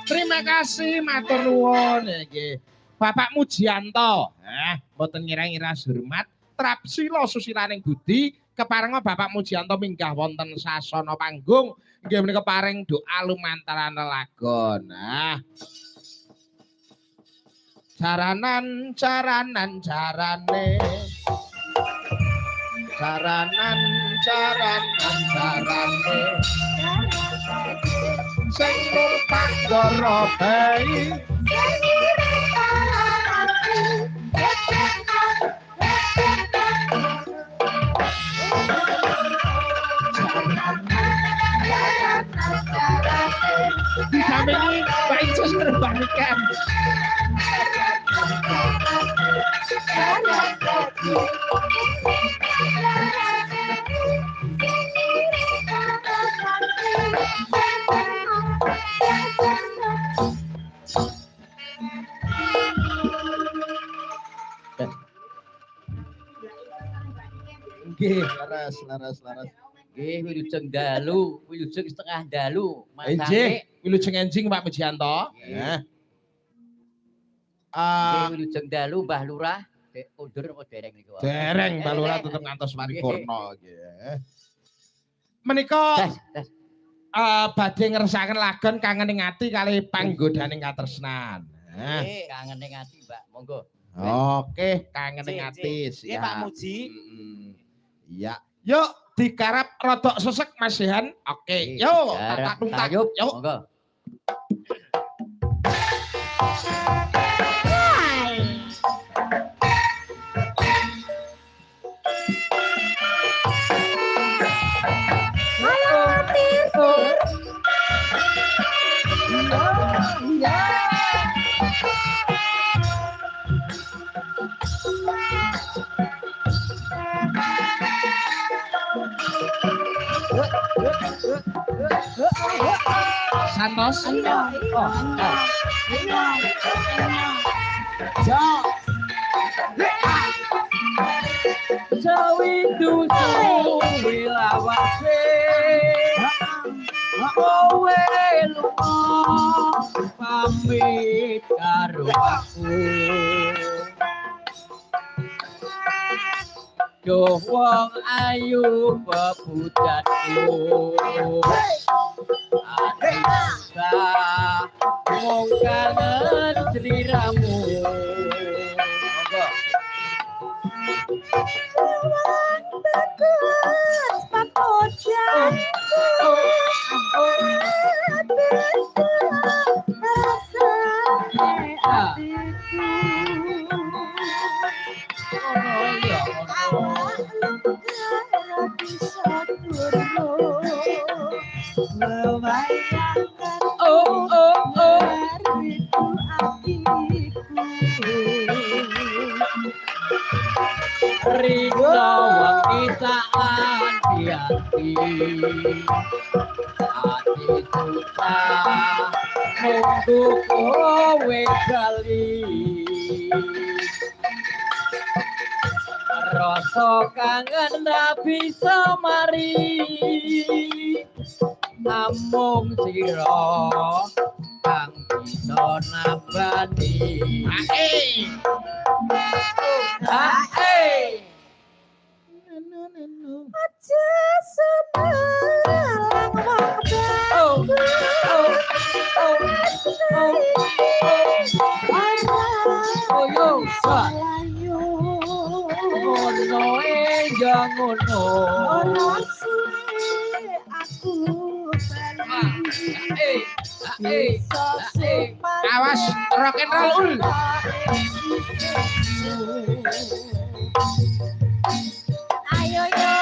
Terima kasih matur nuwun nggih. Bapak Mujianto. Mboten ngira-ngira hormat, trapsila susilaning budi keparenga Bapak Mujianto minggah wonten sasana panggung nggih menika paring doa lumantaran lelagon. Jaranan jarane sing numpak goro bayi didampingi Pak Icus terbalikan. Nggih, laras. Nggih, wilujeng dalu, wilujeng setengah dalu. Nggih, wilujeng enjing Pak Mujianto. Nggih, wilujeng dalu Mbah Lurah. Undur apa dereng niku? Dereng Mbah Lurah tetep ngantos paripurna nggih. Menika badhe ngersakaken lagon kangening ati kalih panggodaning katresnan. Kangening ati, Mbak. Monggo. Oke, kangening ati. Nggih, Pak Muji. Iya. Yuk digarap rodok sesek Mas Jihan. Oke, yuk tak yuk. Monggo. Santos. Jawi dusu wilawase kowe lunga pamit karo aku Duh wong ayu bebujatku Adisa mung kangen sliramu Bagus pakojan Rino wangitaan di hati suta nunggu kowe bali rasa kangen ndak bisa mari namung sira kang bisa nabani aja sebelang Awas rock and roll. Ayo yo.